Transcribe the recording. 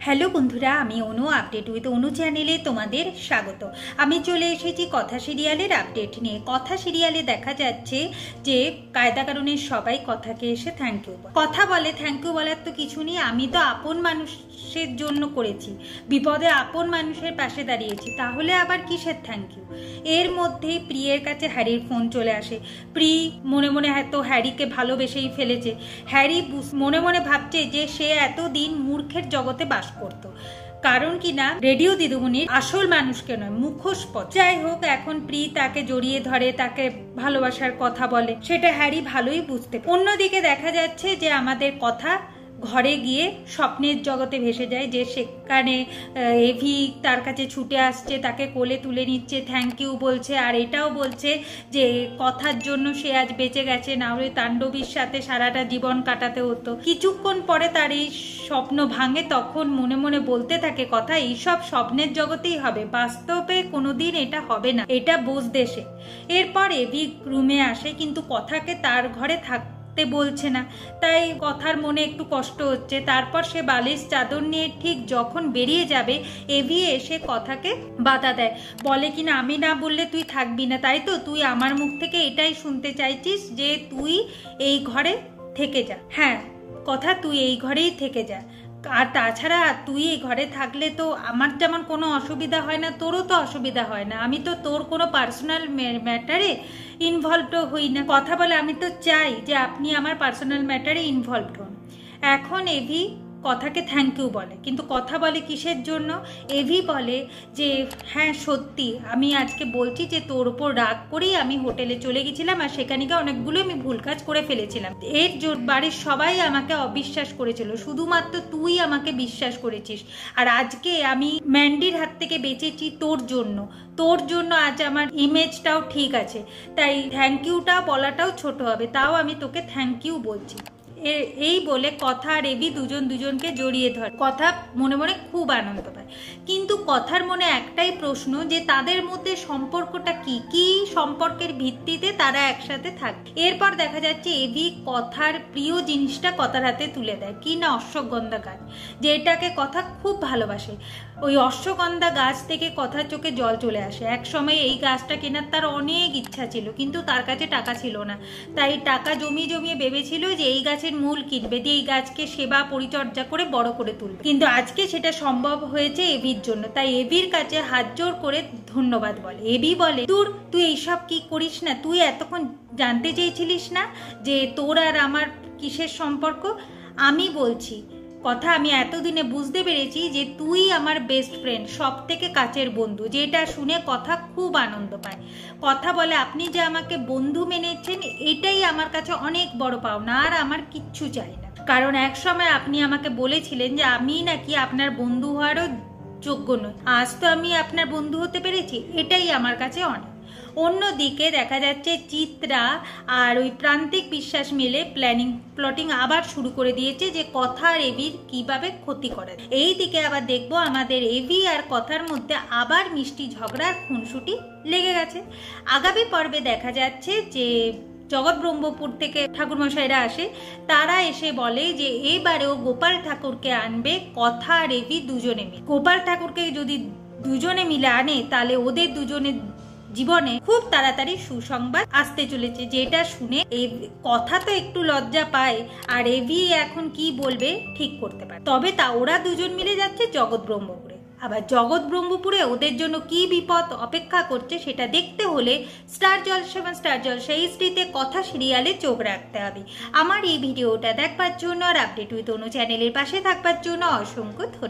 Hello বন্ধুরা, আমি অনু update with অনু চ্যানেলে তোমাদের স্বাগত। আমি চলে এসেছি কথা সিরিয়ালের আপডেট নিয়ে। কথা সিরিয়ালে দেখা যাচ্ছে যে কায়দা কারণে সবাই কথাকে এসে থ্যাংক ইউ কথা বলে। থ্যাংক ইউ বলার তো কিছু নেই, আমি তো আপন মানুষের জন্য করেছি, বিপদে আপন মানুষের পাশে দাঁড়িয়েছি, তাহলে আবার কিসের থ্যাংক ইউ। এর মধ্যেই প্রিয়ের কাছে হ্যারির ফোন চলে আসে। প্রি মনে মনে হয়তো হ্যারিকে ভালোবেসেই ফেলেছে। হ্যারি মনে মনে ভাবছে যে সে এতদিন মূর্খের জগতে বাস করত, কারণ কি না রেডিও দিদিমণির আসল মানুষকে নয়, মুখোশ পথ। যাই হোক, এখন প্রি তাকে জড়িয়ে ধরে, তাকে ভালোবাসার কথা বলে, সেটা হ্যারি ভালোই বুঝতে পারে। অন্যদিকে দেখা যাচ্ছে যে আমাদের কথা ঘরে গিয়ে স্বপ্নের জগতে ভেসে যায়, যে সেখানে এভি তার কাছে ছুটে আসছে, তাকে কোলে তুলে নিচ্ছে, থ্যাংক ইউ বলছে, আর এটাও বলছে যে কথার জন্য সে আজ বেঁচে গেছে, না হলে তাণ্ডবীর সাথে সারাটা জীবন কাটাতে হতো। কিছুক্ষণ পরে তার এই স্বপ্ন ভাঙে, তখন মনে মনে বলতে থাকে কথা এইসব স্বপ্নের জগতেই হবে, বাস্তবে কোনোদিন এটা হবে না, এটা বুঝতে সে। এরপর এভি রুমে আসে, কিন্তু কথাকে তার ঘরে বলছে না, তাই কথার মনে একটু কষ্ট হচ্ছে। তারপর সে বালিশ চাদর নিয়ে ঠিক যখন বেরিয়ে যাবে, এভি এসে কথাকে বাধা দেয়, বলে কিনা আমি না বললে তুই থাকবি না, তাই তো তুই আমার মুখ থেকে এটাই শুনতে চাইছিস যে তুই এই ঘরে থেকে যা। হ্যাঁ কথা, তুই এই ঘরেই থেকে যা, আর তাছাড়া তুই এই ঘরে থাকলে তো আমার যেমন কোনো অসুবিধা হয় না, তোরও তো অসুবিধা হয় না, আমি তো তোর কোনো পার্সোনাল ম্যাটারে ইনভলভড হই না। কথা বলে আমি তো চাই যে আপনি আমার পার্সোনাল ম্যাটারে ইনভলভড হন। এখন এভি কথাকে থ্যাংক ইউ বলে, কিন্তু কথা বলে কিসের জন্য? এভি বলে যে হ্যাঁ সত্যি, আমি আজকে বলছি যে তোর ওপর রাগ করেই আমি হোটেলে চলে গেছিলাম, আর সেখানে গিয়ে অনেকগুলো আমি ভুল কাজ করে ফেলেছিলাম। এর বাড়ির সবাই আমাকে অবিশ্বাস করেছিল, শুধুমাত্র তুই আমাকে বিশ্বাস করেছিস, আর আজকে আমি ম্যান্ডির হাত থেকে বেঁচেছি তোর জন্য। তোর জন্য আজ আমার ইমেজটাও ঠিক আছে, তাই থ্যাংক ইউটা বলাটাও ছোট হবে, তাও আমি তোকে থ্যাংক ইউ বলছি। এই বলে কথা আর এভি দুজনকে জড়িয়ে ধরে। কথা মনে মনে খুব আনন্দ পায়, কিন্তু কথার মনে একটাই প্রশ্ন যে তাদের মধ্যে সম্পর্কটা কি সম্পর্কের ভিত্তিতে তারা একসাথে থাকে। এরপর দেখা যাচ্ছে এভি কথার প্রিয় জিনিসটা কথার হাতে তুলে দেয়, কি না অশ্বগন্ধা গাছ, যেটাকে কথা খুব ভালোবাসে। ওই অশ্বগন্ধা গাছ থেকে কথার চোখে জল চলে আসে। এক সময় এই গাছটা কেনার তার অনেক ইচ্ছা ছিল, কিন্তু তার কাছে টাকা ছিল না, তাই টাকা জমিয়ে ভেবেছিল যে এই গাছের মূল কিনবে, দিয়ে এই গাছকে সেবা পরিচর্যা করে বড় করে তুলবে। কিন্তু আজকে সেটা সম্ভব হয়েছে এভির জন্য, তাই এভির কাছে হাত জোর করে ধন্যবাদ বলে। এভি বলে তুই এইসব কি করিস না, তুই এতক্ষণ জানতে চেয়েছিলিস না যে তোর আর আমার কিসের সম্পর্ক? আমি বলছি কথা, আমি এতদিনে বুঝতে পেরেছি যে তুই আমার বেস্ট ফ্রেন্ড, সব থেকে কাছের বন্ধু। যেটা শুনে কথা খুব আনন্দ পায়। কথা বলে আপনি যে আমাকে বন্ধু মেনেছেন, এটাই আমার কাছে অনেক বড় পাওনা, আর আমার কিচ্ছু চাই না, কারণ এক সময় আপনি আমাকে বলেছিলেন যে আমি নাকি আপনার বন্ধু হওয়ারও যোগ্য নই, আজ তো আমি আপনার বন্ধু হতে পেরেছি, এটাই আমার কাছে অনেক। অন্যদিকে দেখা যাচ্ছে চিত্রা আর ওই প্রান্তিক বিশ্বাস মিলে প্লটিং আবার শুরু করে দিয়েছে যে কথা আর এভির কিভাবে ক্ষতি করে। এই দিকে আবার দেখবো আমাদের এভি আর কথার মধ্যে আবার মিষ্টি ঝগড়ার খুনসুটি লেগে গেছে। আগামী পর্বে দেখা যাচ্ছে যে জগৎ ব্রহ্মপুর থেকে ঠাকুরমশাইরা আসে, তারা এসে বলে যে এবারেও গোপাল ঠাকুরকে আনবে কথা আর এভি দুজনে মিলে। গোপাল ঠাকুরকে যদি দুজনে মিলে আনে, তাহলে ওদের দুজনের জীবনে খুব তাড়াতাড়ি সুসংবাদ আসতে চলেছে। যেটা শুনে এই কথা তো একটু লজ্জা পায়, আর এভি এখন কি বলবে ঠিক করতে পারে। তবে তা ওরা দুজন মিলে যাচ্ছে জগৎ ব্রহ্মপুরে। আবার জগৎ ব্রহ্মপুরে ওদের জন্য কি বিপদ অপেক্ষা করছে সেটা দেখতে হলে স্টার জলসা এইচডিতে কথা সিরিয়ালে চোখ রাখতে হবে। আমার এই ভিডিওটা দেখবার জন্য আর আপডেট উইথ অনু চ্যানেলের পাশে থাকবার জন্য অসংখ্য ধন্যবাদ।